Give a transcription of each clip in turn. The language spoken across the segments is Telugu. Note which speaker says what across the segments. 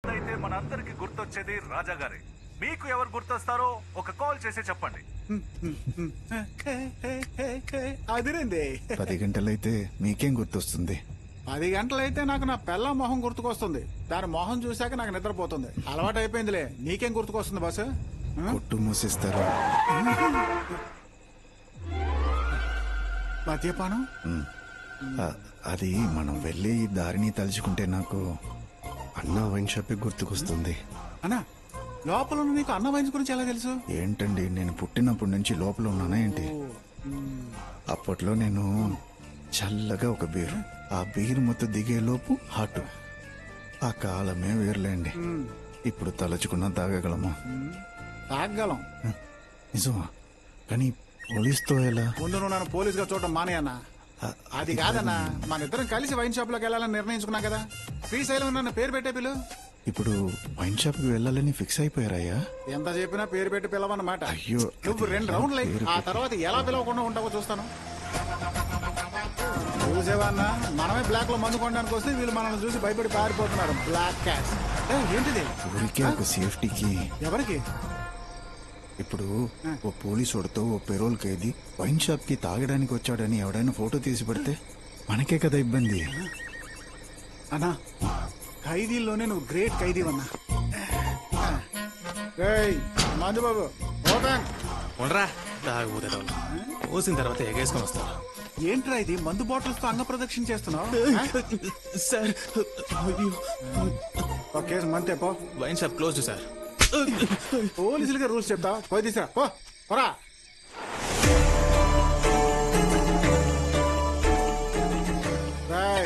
Speaker 1: అయితే మనందరికి గుర్తొచ్చేది రాజా గారే. మీకు ఎవరు గుర్తొస్తారో ఒక కాల్ చేసి చెప్పండి.
Speaker 2: అదిరింది.
Speaker 3: 10 గంటలైతే మీకేం గుర్తొస్తుంది?
Speaker 2: 10 గంటలైతే నాకు నా పిల్ల మొహం గుర్తుకొస్తుంది. దాని మొహం చూశాక నాకు నిద్రపోతుంది. అలవాటు అయిపోయిందిలే. నీకేం గుర్తుకొస్తుంది బాసు?
Speaker 3: కొట్టు మూసిస్తారు.
Speaker 2: మద్యపానం?
Speaker 3: అది మనం వెళ్ళి దారిని తలుచుకుంటే నాకు అన్న వైన్ షాప్ గుర్తుకొస్తుంది.
Speaker 2: అన్నా, లోపల ఉన్న నీకు అన్న వైన్స్ గురించి ఎలా తెలుసు?
Speaker 3: ఏంటండి, నేను పుట్టినప్పటి నుంచి లోపల ఉన్నానా ఏంటి? అప్పట్లో నేను చల్లగా ఒక బీరు, ఆ బీరు మొత్తం దిగేలోపు హాటు. ఆ కాలమే వేర్లేండి. ఇప్పుడు తలుచుకున్నా తాగగలము.
Speaker 2: తాగలం.
Speaker 3: నిజమా? కానీ పోలీస్తో ఎలా?
Speaker 2: ముందు నువ్వు నన్ను పోలీసుగా చూడటం మానేయన్నా. అది కాదన్నా, మన ఇద్దరం కలిసి వైన్ షాప్ లోకి వెళ్ళాలని నిర్ణయించుకున్నా కదా. శ్రీశైలం నన్ను పేరు పెట్టే పిలు.
Speaker 3: ఇప్పుడు వైన్ షాప్ కి వెళ్ళాలని ఫిక్స్ అయిపోయారయ్యా?
Speaker 2: ఎంత చెప్పినా పేరు పెట్టి పిలవన్నమాట.
Speaker 3: అయ్యో,
Speaker 2: నువ్వు 2 రౌండ్లు ఆ తర్వాత ఎలా పిలవకుండా ఉంటావో చూస్తాను. చూసేవన్నా, మనమే బ్లాక్ లో మందు కొనడానికి వస్తే వీళ్ళు మనల్ని చూసి భయపడి పారిపోతున్నారు. బ్లాక్ క్యాష్ ఏంటిది?
Speaker 3: ఊరికే ఒక సేఫ్టీకి.
Speaker 2: ఎవరికి?
Speaker 3: ఇప్పుడు ఓ పోలీసుడితో ఓ పెరోల్ ఖైదీ వైన్ షాప్ కి తాగడానికి వచ్చాడని ఎవడైనా ఫోటో తీసి పెడితే మనకే కదా ఇబ్బంది.
Speaker 2: అన్నా, ఖైదీల్లోనే నువ్వు గ్రేట్ ఖైదీ అన్నా. మందు బాబు
Speaker 4: ఉండరా, తాగబోతే పోసిన తర్వాత ఎగేసుకొని వస్తారు.
Speaker 2: ఏంట్రా ఇది? మందు బాటిల్స్ తో అంగ ప్రదక్షిణ చేస్తున్నావు?
Speaker 4: సార్,
Speaker 2: ఓకే మంతే పో.
Speaker 4: Wine shop close sir.
Speaker 2: పోలీసులుగా రూల్స్ చెప్తా. పోయి తీసురా పోరా.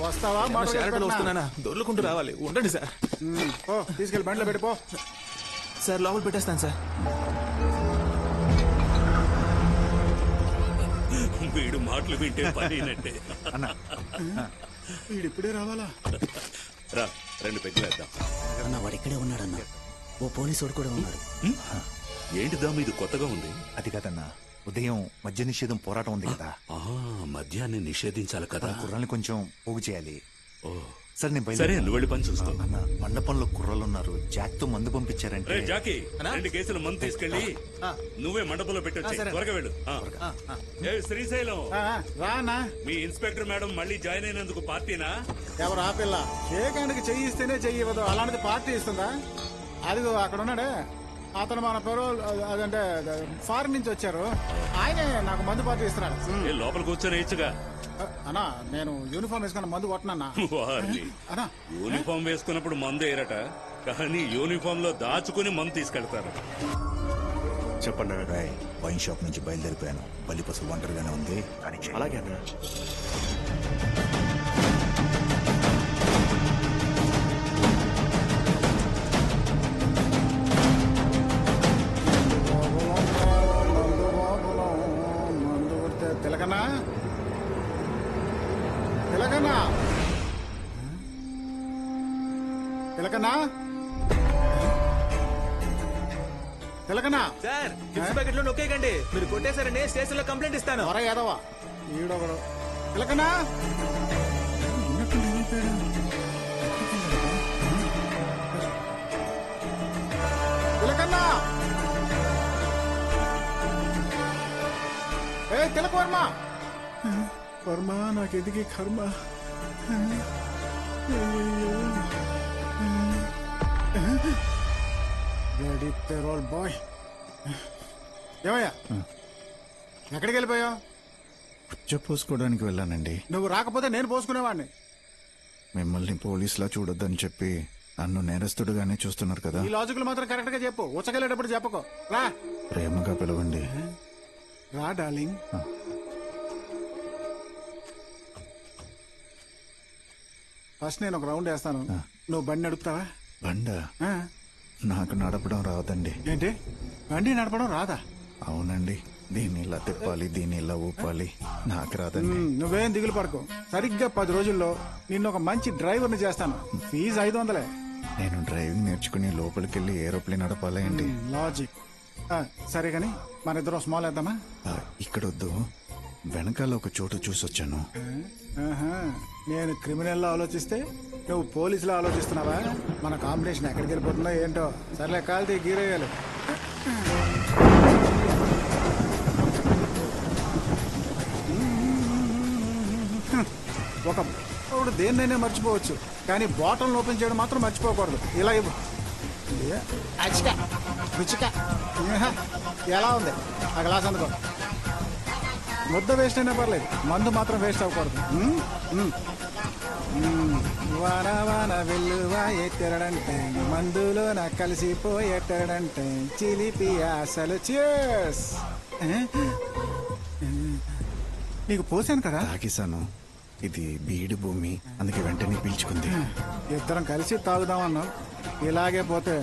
Speaker 2: వస్తావా?
Speaker 4: వస్తున్నానా? దొర్లుకుంటూ రావాలి. ఉండండి సార్.
Speaker 2: తీసుకెళ్ళి బండిలో పెట్టిపో.
Speaker 4: సార్ లోపల పెట్టేస్తాను సార్.
Speaker 5: వీడు మాటలు వింటే పనినట్టే.
Speaker 2: వీడు ఇప్పుడే రావాలా?
Speaker 5: రా, 2 పెగ్గులేద్దాం.
Speaker 6: అన్న వాడు ఇక్కడే ఉన్నాడన్న. ఓ పోలీసు కూడా ఉన్నాడు.
Speaker 5: ఏంటిదా మీది కొత్తగా ఉంది?
Speaker 7: అది కదన్నా, ఉదయం మద్య నిషేధం పోరాటం ఉంది కదా.
Speaker 5: మద్యాన్ని నిషేధించాలి కదా.
Speaker 7: కుర్రాల్ని కొంచెం పోగు చేయాలి.
Speaker 5: ఓ
Speaker 7: సరే, నేను
Speaker 5: సరే, నువ్వు వెళ్ళి పని చూస్తా.
Speaker 7: అన్న, మండపంలో కుర్రాలు ఉన్నారు. జాక్ తో మందు పంపించారంటే.
Speaker 5: జాకీ, 2 కేసులు మందు తీసుకెళ్ళి నువ్వే మండపంలో పెట్టొచ్చు. త్వరగా వెళ్ళు. శ్రీశైలం,
Speaker 2: రానా?
Speaker 5: మీ ఇన్స్పెక్టర్ మేడం మళ్ళీ జాయిన్ అయినందుకు పార్టీనా?
Speaker 2: ఎవరు ఆ పిల్ల? షేకానికి చెయ్యి ఇస్తేనే చెయ్యి ఇవ్వదు. అలాంటిది పార్టీ ఇస్తుందా? అదిగో అక్కడ ఉన్నాడే అతను, మన పెరోల్ అదంటే ఫారిన్ నుంచి వచ్చారు. ఆయనే నాకు మందు పార్టీ ఇస్తున్నాడు.
Speaker 5: లోపల కూర్చొని వేయచ్చుగా.
Speaker 2: అన్నా, నేను యూనిఫామ్ వేసుకున్న మందు కొట్టనన్నా.
Speaker 5: యూనిఫామ్ వేసుకున్నప్పుడు మందు వేయరట, కానీ యూనిఫామ్ లో దాచుకుని మందు తీసుకెళ్తారు.
Speaker 7: చెప్పండి. వైన్ షాప్ నుంచి బయలుదేరిపోయాను. బల్లి పసుపు ఒంటరిగానే ఉంది. అలాగే అన్న.
Speaker 2: తిలకన్నా, తిలకన్నా, తిలకన్నా, తిలకన్నా.
Speaker 4: సార్, గిఫ్ట్ ప్యాకెట్ లో నొక్కేయకండి. మీరు కొట్టేశారండి, స్టేషన్ లో కంప్లైంట్ ఇస్తాను.
Speaker 2: వర యాదవా ఈడొకడు. తిలకన్నా, తిలకన్నా. తిలక వర్మ. వర్మ, నాకెదిగి కర్మ. Parole boy. ఏమయ్యా, ఎక్కడికి వెళ్ళిపోయావు?
Speaker 3: పుచ్చ పోసుకోవడానికి వెళ్ళానండి.
Speaker 2: నువ్వు రాకపోతే నేను పోసుకునేవాడిని.
Speaker 3: మిమ్మల్ని పోలీసులా చూడొద్దని చెప్పి నన్ను నేరస్తుడుగానే చూస్తున్నారు కదా.
Speaker 2: ఈ లాజిక్లు మాత్రం కరెక్ట్ గా చెప్పు. ఉచ్చకెళ్ళేటప్పుడు చెప్పకు. రా.
Speaker 3: ప్రేమగా పిలవండి.
Speaker 2: రా డార్లింగ్. ఫస్ట్ నేను ఒక రౌండ్ వేస్తాను. నువ్వు బండి నడుపుతావా?
Speaker 3: బండ? నాకు నడపడం రాదండి.
Speaker 2: ఏంటి, బండి నడపడం రాదా?
Speaker 3: అవునండి. దీన్ని ఇలా తిప్పాలి, దీన్ని ఇలా ఊపాలి, నాకు రాదండి.
Speaker 2: నువ్వేం దిగులు పడకు. సరిగ్గా 10 రోజుల్లో నిన్ను ఒక మంచి డ్రైవర్ని చేస్తాను. ఫీజు 500.
Speaker 3: నేను డ్రైవింగ్ నేర్చుకుని లోపలికెళ్ళి ఏరోప్లేన్ నడపాలా ఏంటి?
Speaker 2: లాజిక్. సరే గాని మన ఇద్దరం స్మాల్ వేద్దామా?
Speaker 3: ఇక్కడొద్దు, వెనకాల ఒక చోటు చూసొచ్చాను.
Speaker 2: నేను క్రిమినల్ లో ఆలోచిస్తే నువ్వు పోలీసులో ఆలోచిస్తున్నావా? మన కాంబినేషన్ ఎక్కడికి వెళ్ళిపోతుందో ఏంటో. సర్లే కాల్తీ గీరేయాలి. ఒకడు దేన్నైనా మర్చిపోవచ్చు, కానీ బాటిల్ ఓపెన్ చేయడం మాత్రం మర్చిపోకూడదు. ఇలా ఇవ్వు. అచ్చిక రుచిక. ఎలా ఉంది ఆ గ్లాస్? అందుకో. ముద్ద వేస్ట్ అయినా పర్లేదు, మందు మాత్రం వేస్ట్ అవ్వకూడదు. వాన వాన వెల్లువా ఎట్టడంటే మందులో నా కలిసిపోయేట్టడంటే చిలిపి అసలు. చేర్స్. నీకు పోసాను కదా.
Speaker 3: తాగేశాను. ఇది బీడు భూమి, అందుకే వెంటనే పీల్చుకుంది.
Speaker 2: ఇద్దరం కలిసి తాగుదామన్నావు. ఇలాగే పోతే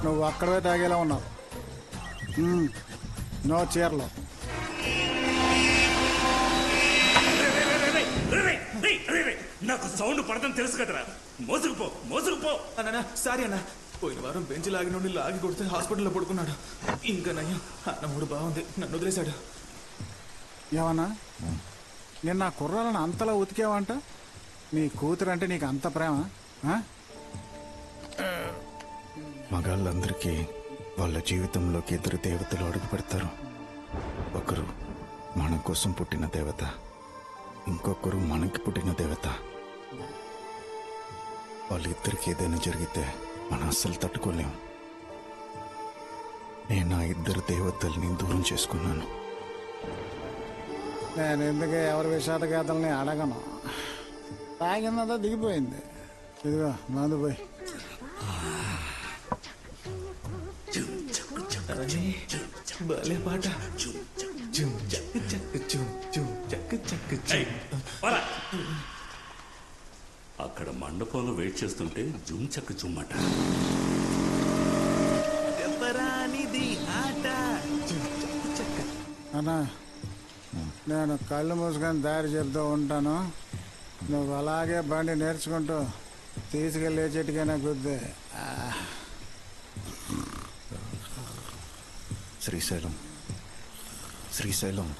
Speaker 2: నువ్వు అక్కడే తాగేలా ఉన్నావు. నో చీరలో.
Speaker 5: నాకు సౌండ్ పడదని తెలుసు కదరా. మోసుకుపో మోసుకుపో.
Speaker 4: అన్న సారీ అన్న, పోయిన వారం బెంచ్ లాగి నుండి లాగి కొడితే హాస్పిటల్లో పడుకున్నాడు. ఇంకా నయ్యం, అన్న మూడు బాగుంది, నన్ను వదిలేశాడు.
Speaker 2: ఏమన్నా నిన్న ఆ కుర్రాలను అంతలా ఉతికేవంట? నీ కూతురు అంటే నీకు అంత ప్రేమ?
Speaker 3: మగాళ్ళందరికీ వాళ్ళ జీవితంలోకి ఇద్దరు దేవతలు అడుగు పెడతారు. ఒకరు మన కోసం పుట్టిన దేవత, ఇంకొకరు మనకి పుట్టిన దేవత. వాళ్ళిద్దరికి ఏదైనా జరిగితే మనం అస్సలు తట్టుకోలేం. నేను ఆ ఇద్దరు దేవతల్ని దూరం చేసుకున్నాను.
Speaker 2: నేను ఎందుకే ఎవరి విషాదగాథల్ని అడగను. తాగిందంతా దిగిపోయింది. ఇదిగో మందు పోయి.
Speaker 4: భలే పాట.
Speaker 5: అక్కడ మండపంలో వెయిట్ చేస్తుంటే జుమ్ చక్క జుమ్మట.
Speaker 2: అన్నా, నేను కళ్ళు మూసుకొని దారి చెప్తూ ఉంటాను. నువ్వు అలాగే బండి నేర్చుకుంటూ తీసుకెళ్ళే చెట్టుకైనా గుద్దే.
Speaker 3: శ్రీశైలం, శ్రీశైలం.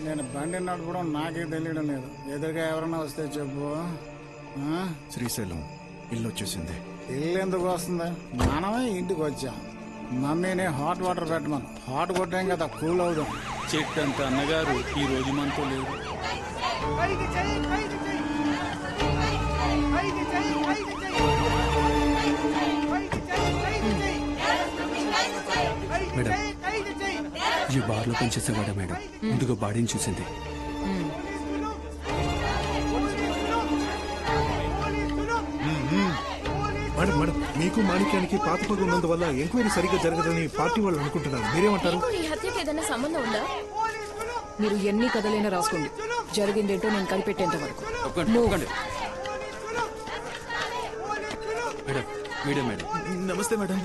Speaker 2: నేను బండి నడపడం నాకే తెలియడం లేదు. ఎదురుగా ఎవరన్నా వస్తే చెప్పు.
Speaker 3: శ్రీశైలం ఇల్లు వచ్చేసింది.
Speaker 2: ఇల్లు ఎందుకు వస్తుంది? మనమే ఇంటికి వచ్చాం. మమ్మీని హాట్ వాటర్ పెట్టమను. హాట్ కొట్టాం కదా, కూల్ అవుదాం.
Speaker 8: చెట్టంత అన్నగారు ఈ రోజు మనతో లేదు.
Speaker 9: మేడం, ఈ బార్లో పనిచేసేవాడా మేడం? ముందుగా బాడీని చూసింది. మేడం మేడం మీకు మాణిక్యానికి పాత పగ ఉన్నందువల్ల ఎంక్వైరీ సరిగ్గా జరగదని పార్టీ వాళ్ళు అనుకుంటున్నారు. మీరేమంటారు?
Speaker 10: ఈ హత్యకి ఏదైనా సంబంధం ఉందా?
Speaker 11: మీరు ఎన్ని కథలైనా రాసుకోండి, జరిగిందేంటో నేను కనిపెట్టేంత వరకు.
Speaker 8: మేడం మేడం మేడం
Speaker 4: నమస్తే మేడం.